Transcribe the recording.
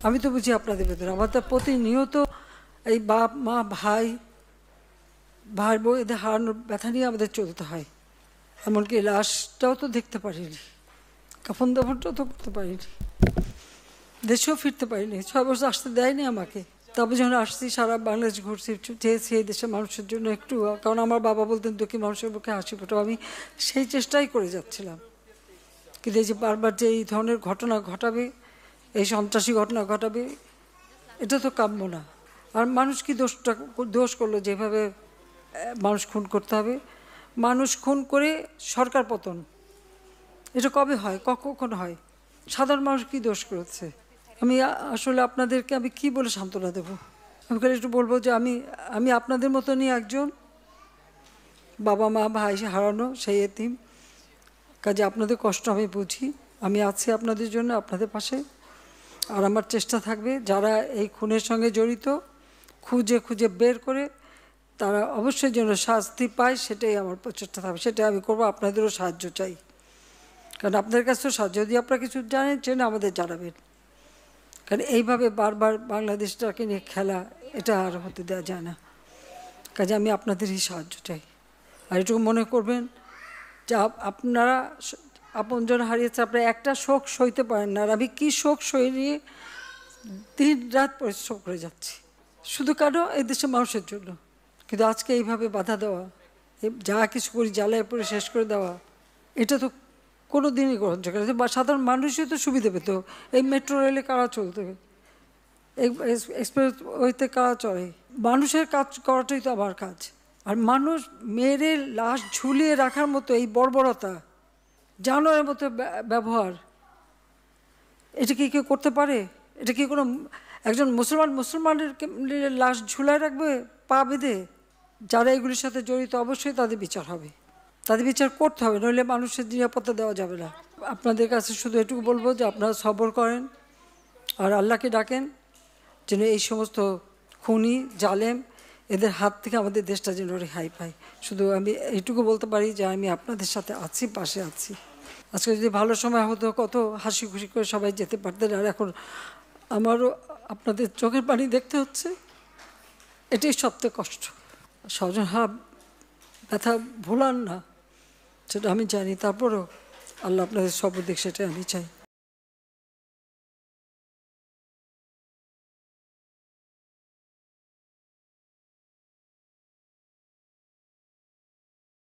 আমি তো বুঝি আপনাদের ভেতরে আমাদের প্রতিনিয়ত এই বাপ মা ভাই ভাই বউ এদের হারানোর ব্যথা নিয়ে আমাদের চলতে হয়। এমনকি লাশটাও তো দেখতে পারিনি, কাফন দাফনটাও তো করতে পারিনি, দেশেও ফিরতে পারিনি, 6 বছর আসতে দেয়নি আমাকে। তবে যখন আসছি সারা বাংলাদেশ ঘুরছি, চেয়েছি এই দেশের মানুষের জন্য একটু, কারণ আমার বাবা বলতেন দুঃখী মানুষের মুখে হাসি ফোটাও, আমি সেই চেষ্টাই করে যাচ্ছিলাম। কিন্তু এই যে বারবার যে এই ধরনের ঘটনা ঘটাবে, এই সন্ত্রাসী ঘটনা ঘটাবে, এটা তো কাম্য না। আর মানুষ কি দোষ করলো যেভাবে মানুষ খুন করতে হবে? মানুষ খুন করে সরকার পতন, এটা কবে হয়, কখন হয়? সাধারণ মানুষ কি দোষ করেছে? আমি আসলে আপনাদেরকে আমি কি বলে সান্ত্বনা দেব? আমি খালি একটু বলবো যে আমি আপনাদের মতনই একজন, বাবা মা ভাই হারানো সেই এতিম। কাজে আপনাদের কষ্ট আমি বুঝি, আমি আছি আপনাদের জন্য, আপনাদের পাশে। আর আমার চেষ্টা থাকবে যারা এই খুনের সঙ্গে জড়িত খুঁজে খুঁজে বের করে তারা অবশ্যই যেন শাস্তি পায়, সেটাই আমার প্রচেষ্টা থাকবে, সেটাই আমি করবো। আপনাদেরও সাহায্য চাই, কারণ আপনাদের কাছেও সাহায্য, যদি আপনারা কিছু জানেন চেনে আমাদের জানাবেন। কারণ এইভাবে বারবার বাংলাদেশটাকে নিয়ে খেলা, এটা আর হতে দেওয়া যায় না। কাজে আমি আপনাদেরই সাহায্য চাই। আর এটুকু মনে করবেন যে আপনারা আপনজন হারিয়েছে, আপনারা একটা শোক সইতে পারেন না। আর আমি কী শোক সই নিয়ে দিন রাত পরিশ্রম করে যাচ্ছি, শুধু কেন এই দেশের মানুষের জন্য। কিন্তু আজকে এইভাবে বাধা দেওয়া, যা কিছু করি জ্বালায় পরে শেষ করে দেওয়া, এটা তো কোনো দিনই গ্রহণযোগ্য না। বা সাধারণ মানুষই তো সুবিধা পেত। এই মেট্রো রেলে কারা চলতে, এক্সপ্রেস ওয়েতে কারা চলে? মানুষের কাজ করাটাই তো আমার কাজ। আর মানুষ মেরে লাশ ঝুলিয়ে রাখার মতো এই বর্বরতা, জানোয়ারের মতো ব্যবহার, এটা কি কেউ করতে পারে? এটা কি কোনো একজন মুসলমানের লাশ ঝুলায় রাখবে পা বেঁধে? যারা এগুলির সাথে জড়িত অবশ্যই তাদের বিচার হবে, তাদের বিচার করতে হবে, নইলে মানুষের নিরাপত্তা দেওয়া যাবে না। আপনাদের কাছে শুধু এটুকু বলবো যে আপনারা সবর করেন আর আল্লাহকে ডাকেন যেন এই সমস্ত খুনি জালেম এদের হাত থেকে আমাদের দেশটা যেন রেহাই পায়। শুধু আমি এইটুকু বলতে পারি যে আমি আপনাদের সাথে আছি, পাশে আছি। আজকে যদি ভালো সময় হতো কত হাসি খুশি করে সবাই যেতে পারতেন, আর এখন আমারও আপনাদের চোখের পানি দেখতে হচ্ছে, এটাই সবথেকে কষ্ট। স্বজন ব্যথা ভোলান না, সেটা আমি জানি, তারপরেও আল্লাহ আপনাদের সব দিক, সেটাই আমি চাই।